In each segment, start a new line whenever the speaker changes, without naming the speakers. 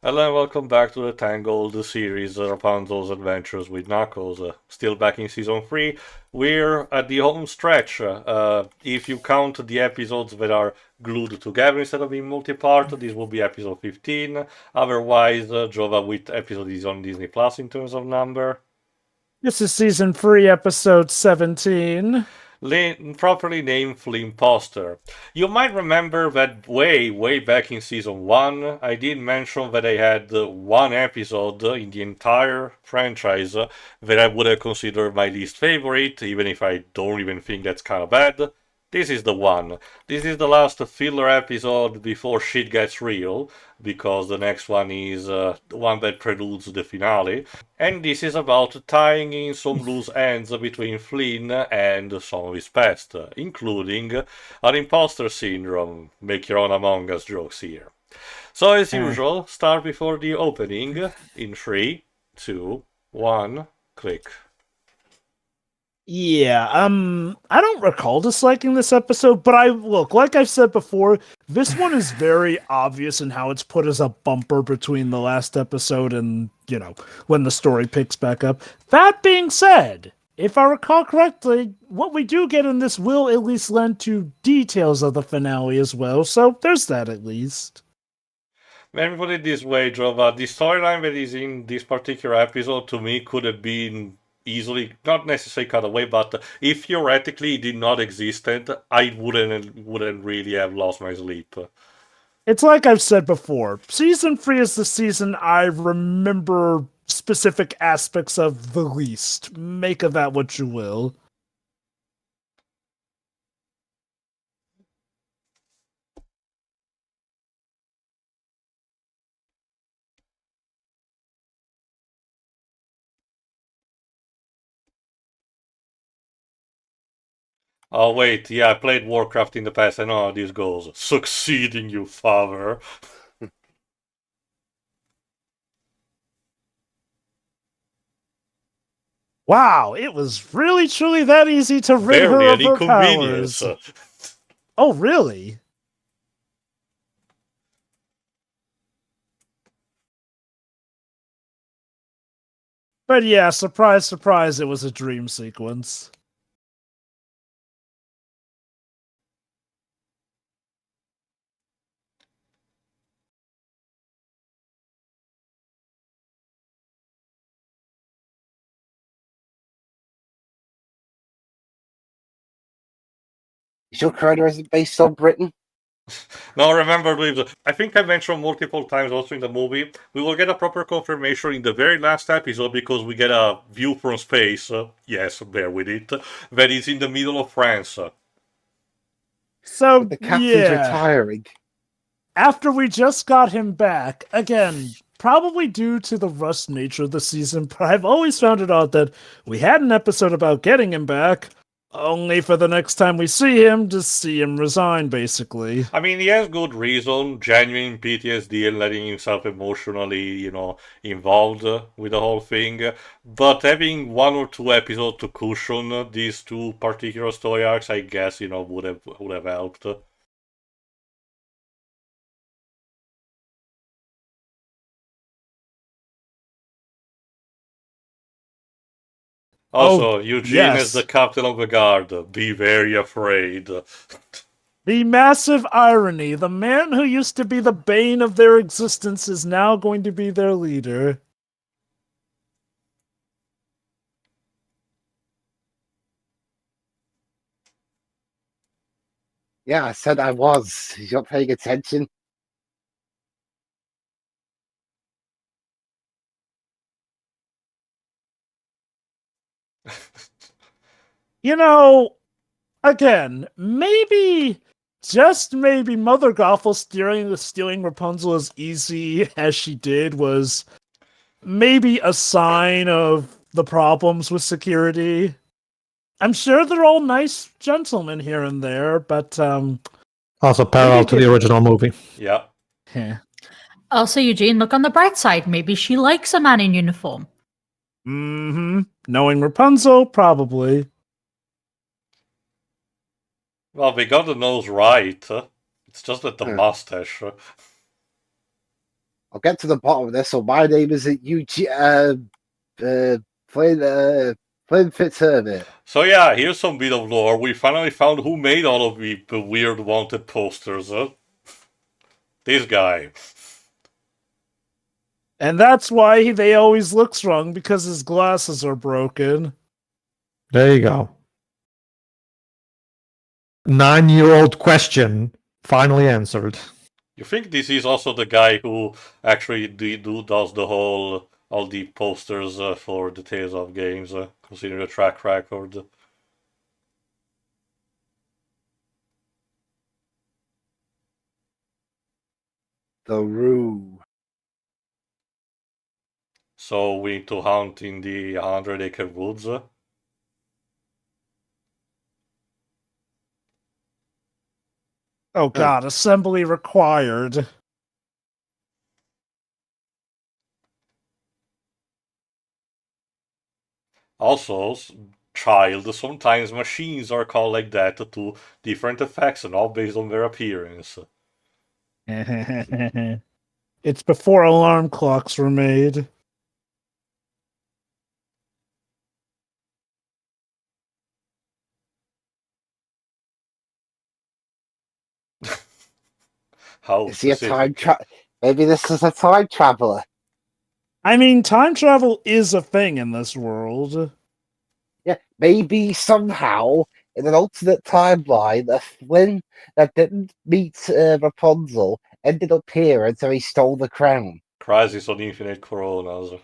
Hello and welcome back to the Tangled series, Rapunzel's Adventures with Knuckles. Still back in Season 3. We're at the home stretch. If you count the episodes that are glued together instead of being multi-part, this will be episode 15. Otherwise, Jova with episode is on Disney Plus in terms of number.
This is season 3, episode 17.
Properly named Flynnpostor. You might remember that way back in season 1, I did mention that I had one episode in the entire franchise that I would have considered my least favorite, even if I don't even think that's kind of bad. This is the one. This is the last filler episode before shit gets real, because the next one is the one that preludes the finale. And this is about tying in some loose ends between Flynn and some of his past, including an imposter syndrome. Make your own Among Us jokes here. So, as usual, start before the opening in 3, 2, 1, click.
Yeah, I don't recall disliking this episode, but like I've said before, this one is very obvious in how it's put as a bumper between the last episode and, when the story picks back up. That being said, if I recall correctly, what we do get in this will at least lend to details of the finale as well, so there's that at least.
Let me put it this way, Jova. The storyline that is in this particular episode to me could have been easily, not necessarily cut away, but if theoretically it did not exist, I wouldn't really have lost my sleep.
It's like I've said before, season 3 is the season I remember specific aspects of the least. Make of that what you will.
Oh wait, yeah, I played Warcraft in the past. I know how this goes. Succeeding, you father.
Wow, it was really truly that easy to rid
Barely
her
an
of her
inconvenience.
powers. Oh, really? But yeah, surprise, surprise, it was a dream sequence.
Is your character isn't based on Britain?
Now remember, I think I mentioned multiple times also in the movie, we will get a proper confirmation in the very last episode because we get a view from space. Yes, bear with it. That is in the middle of France.
So,
But the captain's
yeah.
retiring.
After we just got him back, again, probably due to the rushed nature of the season, but I've always found it odd that we had an episode about getting him back, only for the next time we see him to see him resign, basically.
I mean, he has good reason, genuine PTSD and letting himself emotionally, involved with the whole thing. But having one or two episodes to cushion these two particular story arcs, I guess, would have helped. Also, Eugene is the
yes.
captain of the guard. Be very afraid.
The massive irony. The man who used to be the bane of their existence is now going to be their leader.
Yeah, I said I was. You're not paying attention.
Again, maybe, just maybe, Mother Gothel stealing Rapunzel as easy as she did was maybe a sign of the problems with security. I'm sure they're all nice gentlemen here and there, but
Also parallel to the original movie.
Yeah.
Also, Eugene, look on the bright side. Maybe she likes a man in uniform.
Knowing Rapunzel, probably.
Well, they got the nose right. It's just that the mustache.
I'll get to the bottom of this. So my name is Eugene, Flynn Fitzherbert.
So yeah, here's some bit of lore. We finally found who made all of the weird wanted posters. This guy.
And that's why they always look strong, because his glasses are broken.
There you go. 9-year-old question finally answered.
You think this is also the guy who actually does the whole all the posters for the Tales of games, considering the track record?
The Roo.
So we need to hunt in the 100-acre woods.
Oh god, assembly required.
Also, child, sometimes machines are called like that to different effects and all based on their appearance.
It's before alarm clocks were made.
How
Is he a
specific.
Maybe this is a time traveler.
I mean, time travel is a thing in this world.
Yeah, maybe somehow in an alternate timeline, a Flynn that didn't meet Rapunzel ended up here until he stole the crown.
Crisis on Infinite Coronas.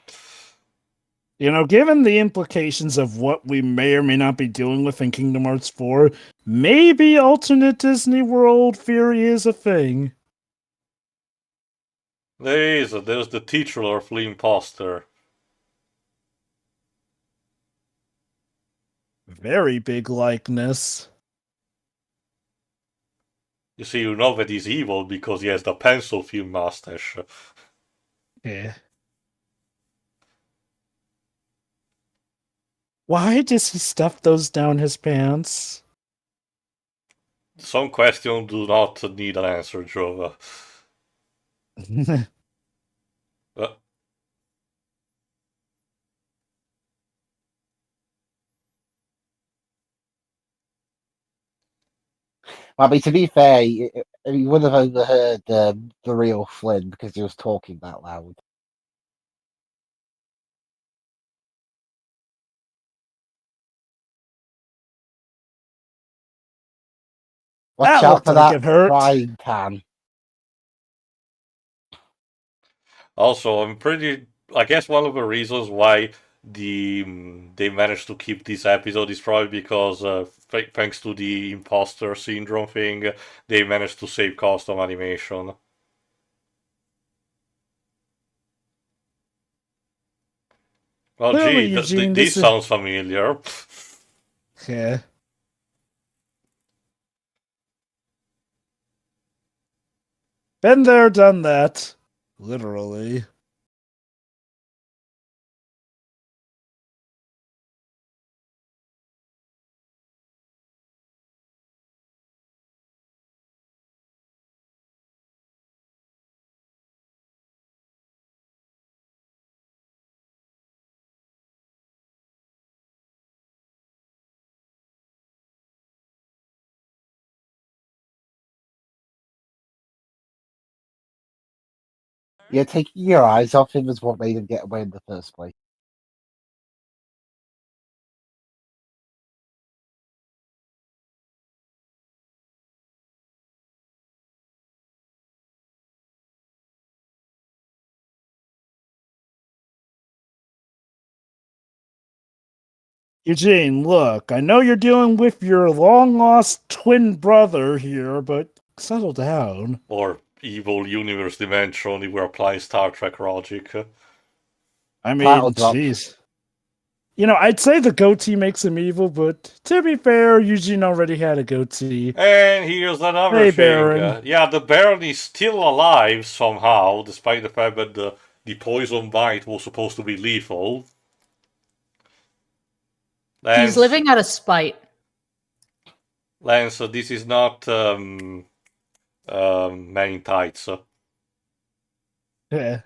You know, given the implications of what we may or may not be dealing with in Kingdom Hearts 4, maybe alternate Disney World theory is a thing.
There's the titular Flynnpostor.
Very big likeness.
You see, you know that he's evil because he has the pencil film mustache.
Yeah. Why does he stuff those down his pants?
Some questions do not need an answer, Jova. Uh,
I mean, to be fair, you would have overheard the real Flynn because he was talking that loud. Watch
That
out
looked
for
like
that
it hurt.
frying pan.
Also, I guess one of the reasons why they managed to keep this episode is probably because, thanks to the imposter syndrome thing, they managed to save cost of animation. Well,
Clearly,
gee,
Eugene,
this
this is...
sounds familiar.
Yeah. Been there, done that. Literally.
Yeah, taking your eyes off him is what made him get away in the first place.
Eugene, look, I know you're dealing with your long-lost twin brother here, but settle down.
Or evil universe dimension if we're applying Star Trek logic.
I
Title
mean,
drop.
jeez. You know, I'd say the goatee makes him evil, but to be fair, Eugene already had a goatee.
And here's another
Hey,
thing.
Baron.
Yeah, the Baron is still alive somehow, despite the fact that the poison bite was supposed to be lethal.
He's living out of spite.
Lance, this is not Man in Tights.
Yeah.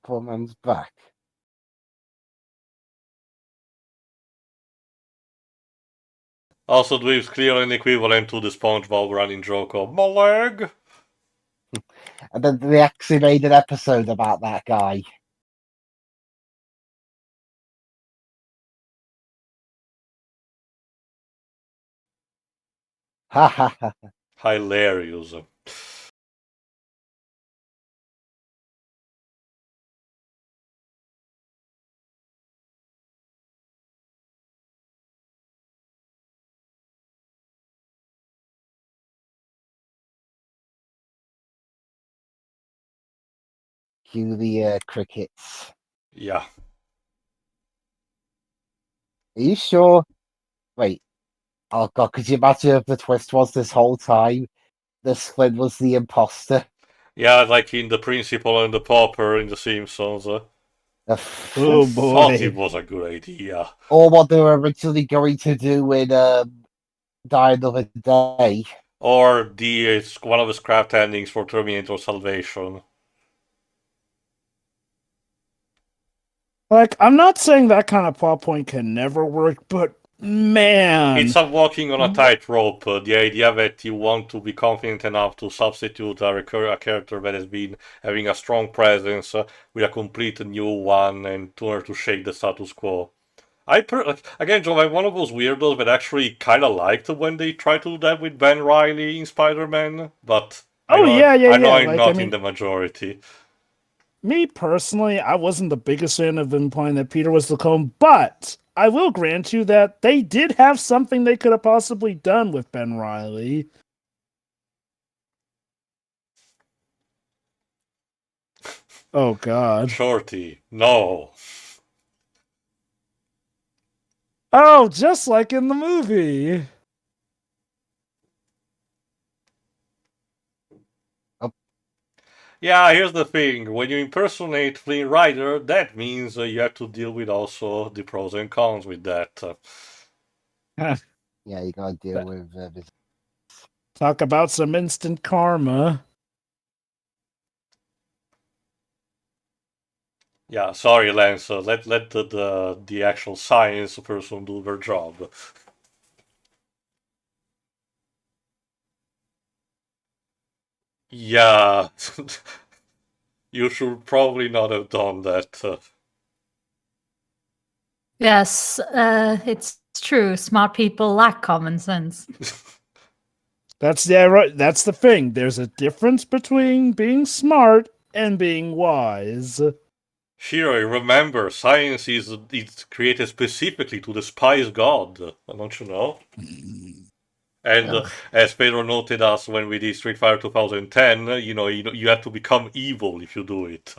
Poor man's back.
Also, Dweeb's clearly an equivalent to the SpongeBob running joke of my leg.
And then they actually made an episode about that guy. Ha ha ha.
Hilarious.
Cue the crickets.
Yeah.
Are you sure? Wait. Oh god, could you imagine if the twist was this whole time this Flynn was the imposter?
Yeah, like in The Principal and the Pauper in The Simpsons.
Oh
I thought it
boy.
was a good idea.
Or what they were originally going to do in Die Another Day.
Or one of the scrapped endings for Terminator Salvation.
Like, I'm not saying that kind of plot point can never work, but man.
It's a walking on a tightrope. The idea that you want to be confident enough to substitute a character that has been having a strong presence with a complete new one and in order to shake the status quo. Again, John, I'm one of those weirdos that actually kind of liked when they tried to do that with Ben Reilly in Spider-Man, but I know I'm
Like,
not in the majority.
Me personally, I wasn't the biggest fan of implying that Peter was the clone, but I will grant you that they did have something they could have possibly done with Ben Reilly. Oh god.
Shorty, no.
Oh, just like in the movie.
Yeah, here's the thing. When you impersonate Flynn Rider, that means you have to deal with also the pros and cons with that.
Yeah, you gotta deal with this.
Talk about some instant karma.
Yeah, sorry, Lance. Let the actual science person do their job. Yeah, you should probably not have done that.
Yes, it's true. Smart people lack common sense.
That's right. That's the thing. There's a difference between being smart and being wise.
Shiro, remember, science is it's created specifically to despise God. Don't you know? And
Ugh.
as Pedro noted us when we did Street Fighter 2010, you have to become evil if you do it.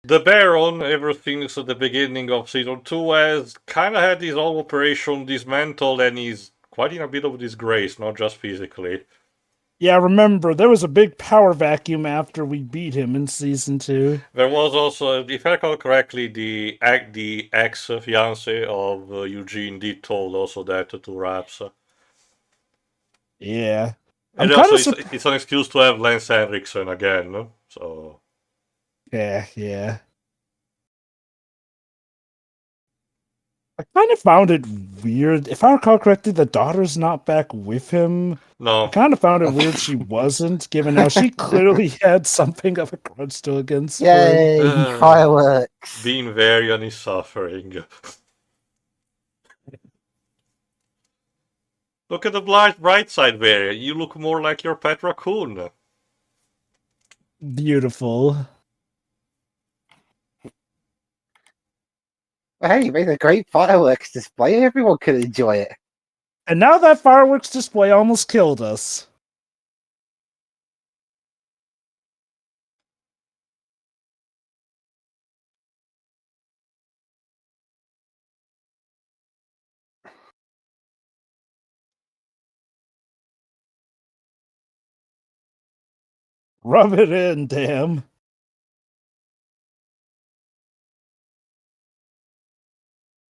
The Baron, ever since the beginning of Season 2, has kind of had his whole operation dismantled and he's quite in a bit of disgrace, not just physically.
Yeah, remember, there was a big power vacuum after we beat him in Season 2.
There was also, if I recall correctly, the ex-fiance of Eugene did told also that to Raps.
Yeah.
And
I'm
also,
kind of
it's an excuse to have Lance Henriksen again, so...
Yeah. I kind of found it weird. If I recall correctly, the daughter's not back with him. I
No,
kind of found it weird she wasn't, given how she clearly had something of a grudge still against Flynn.
Yay, fireworks!
being Varian is suffering. Look at the bright side, Varian. You look more like your pet raccoon.
Beautiful.
Well, hey, you made a great fireworks display. Everyone could enjoy it.
And now that fireworks display almost killed us. Rub it in, damn.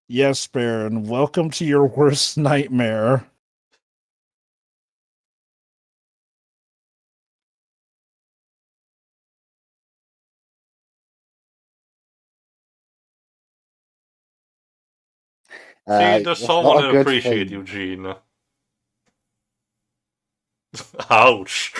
Yes, Baron. Welcome to your worst nightmare.
See, there's
It's
someone
not a
that
good
appreciates
thing.
Eugene. Ouch.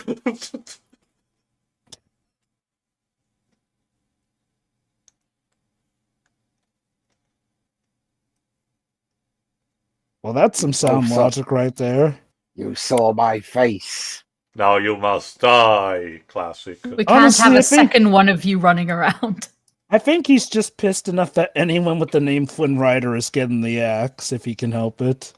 Well, that's some sound
so-
logic right there.
You saw my face.
Now you must die. Classic.
We can't
Honestly,
have
I
a
think-
second one of you running around.
I think he's just pissed enough that anyone with the name Flynn Rider is getting the axe, if he can help it.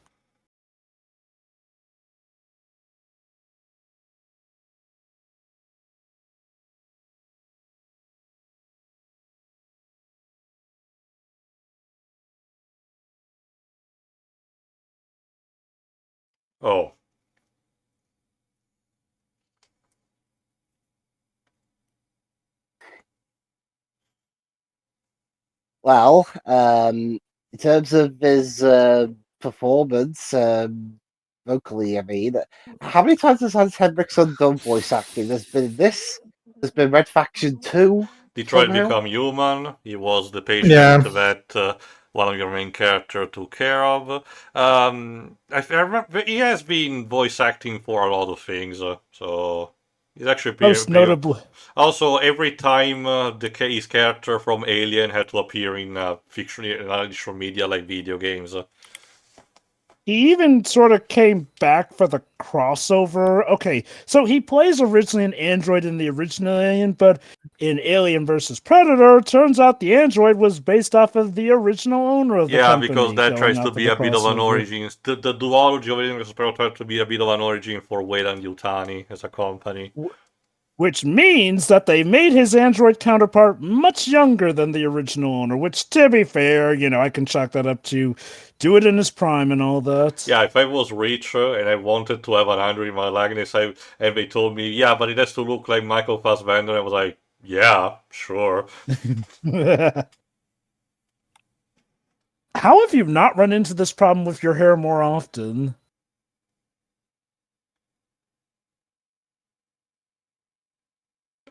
Oh.
Well, in terms of his performance, vocally, I mean, how many times has Hans Henriksson done voice acting? There's been this, there's been Red Faction 2.
Detroit
Somehow?
Become Human. He was the patient
Yeah.
that one of your main character took care of. I remember he has been voice acting for a lot of things, so he's actually
Most notably,
Also, every time his character from Alien had to appear in fiction, in additional media like video games.
he even sort of came back for the crossover. Okay, so he plays originally an android in the original Alien, but in Alien versus Predator, turns out the android was based off of the original owner of the
Yeah,
company.
because that
going
tries
out
to
for
be
the
a bit of an
crossover.
origin. The duology of Alien vs. Predator tries to be a bit of an origin for Weyland Yutani as a company.
Which means that they made his android counterpart much younger than the original owner, which, to be fair, I can chalk that up to do it in his prime and all that.
Yeah, if I was rich and I wanted to have an android in my likeness, and they told me, yeah, but it has to look like Michael Fassbender, I was like, yeah, sure.
How have you not run into this problem with your hair more often?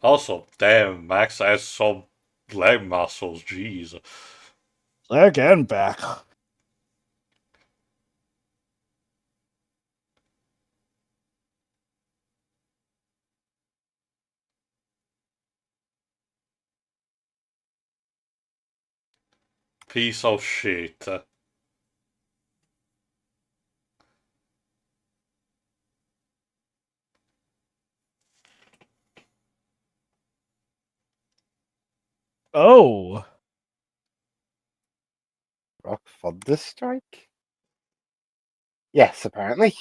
Also, damn, Max has some leg muscles, jeez.
Leg and back.
Piece of shit.
Oh.
Rock Thunder Strike? Yes, apparently.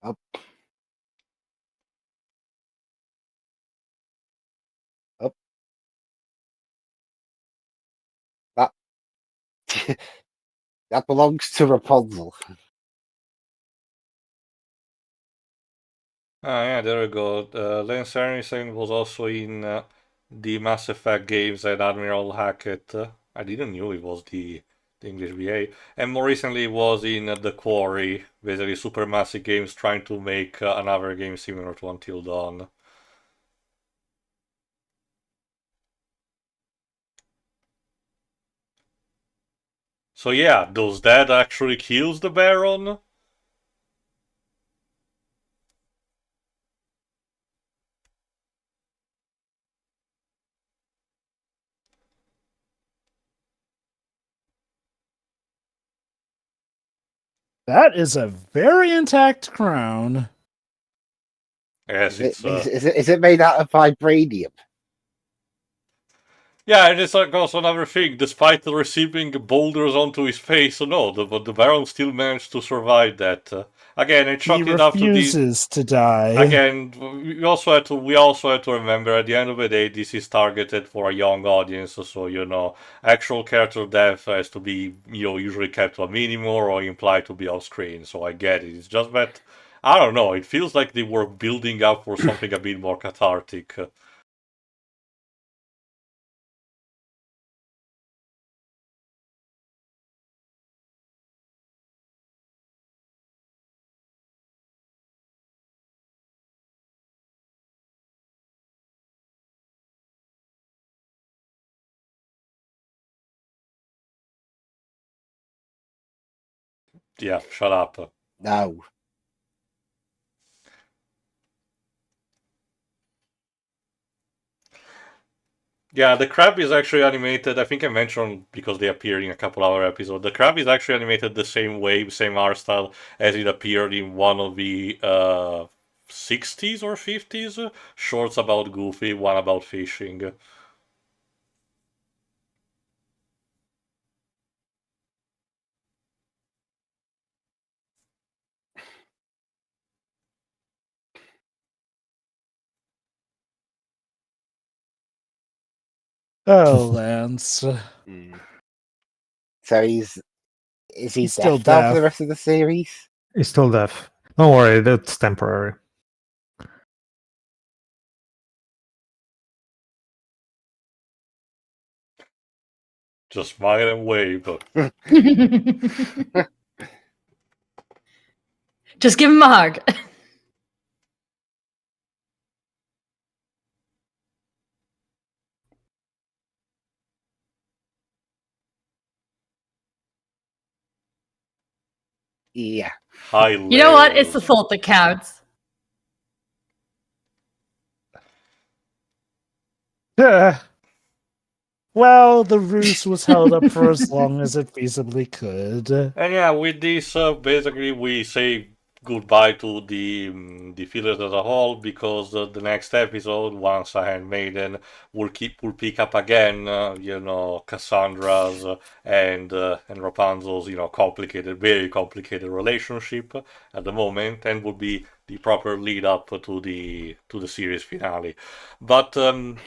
Up. That belongs to Rapunzel.
Ah, yeah, there we go. Lance Henriksen was also in the Mass Effect games and Admiral Hackett. I didn't know it was the English VA. And more recently was in The Quarry, basically Supermassive Games trying to make another game similar to Until Dawn. So yeah, does that actually kills the Baron?
That is a very intact crown.
Yes, it's
Is it made out of vibranium?
yeah, and it's like also another thing. Despite receiving boulders onto his face, so no, the Baron still managed to survive that. Again, it
He
chalked it up to the.
refuses to die.
Again, we also had to remember at the end of the day, this is targeted for a young audience, so actual character death has to be usually kept to a minimum or implied to be off screen. So I get it. It's just that I don't know. It feels like they were building up for something a bit more cathartic. Yeah, shut up.
No.
Yeah, the crab is actually animated. I think I mentioned because they appear in a couple other episodes. The crab is actually animated the same way, same art style as it appeared in one of the 60s or 50s shorts about Goofy, one about fishing.
Oh, Lance.
So is he
He's still
deaf now for the
deaf.
rest of the series?
He's still deaf. Don't worry, that's temporary.
Just smile and wave.
Just give him a hug.
Yeah.
Hilarious.
You know what? It's the thought that counts.
Well, the ruse was held up for as long as it feasibly could.
And yeah, with this, basically, we say goodbye to the fillers as a whole because the next episode, once a handmaiden, will pick up again. Cassandra's and Rapunzel's very complicated relationship at the moment, and will be the proper lead up to the series finale. But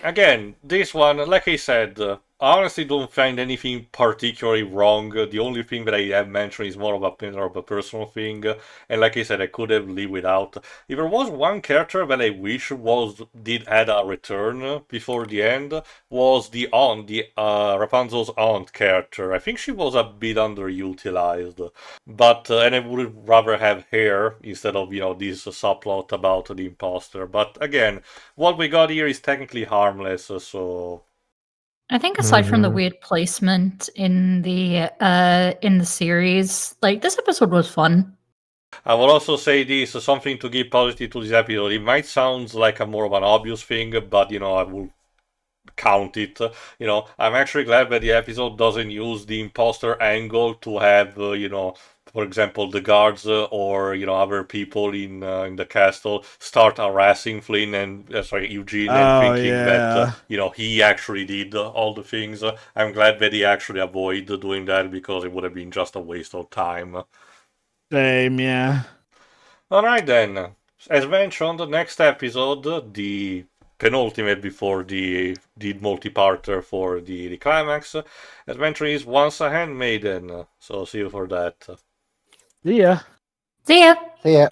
again, this one, like I said, I honestly don't find anything particularly wrong. The only thing that I have mentioned is more of a personal thing, and like I said, I could have lived without. If there was one character that I wish did add a return before the end, was the aunt, the Rapunzel's aunt character. I think she was a bit underutilized, but and I would rather have her instead of this subplot about the imposter. But again, what we got here is technically harmless, so.
I think aside from the
Mhm.
weird placement in the series, like this episode was fun.
I will also say this, something to give positive to this episode. It might sound like a more of an obvious thing, but I will count it. I'm actually glad that the episode doesn't use the imposter angle to have, for example, the guards or other people in the castle start harassing Flynn and Eugene and
Oh,
thinking that
yeah.
he actually did all the things. I'm glad that he actually avoided doing that because it would have been just a waste of time.
Same, yeah.
Alright then. As mentioned, the next episode, the penultimate before the multi-parter for the climax. Adventure is once a handmaiden, so see you for that.
See ya.
See ya.
See ya.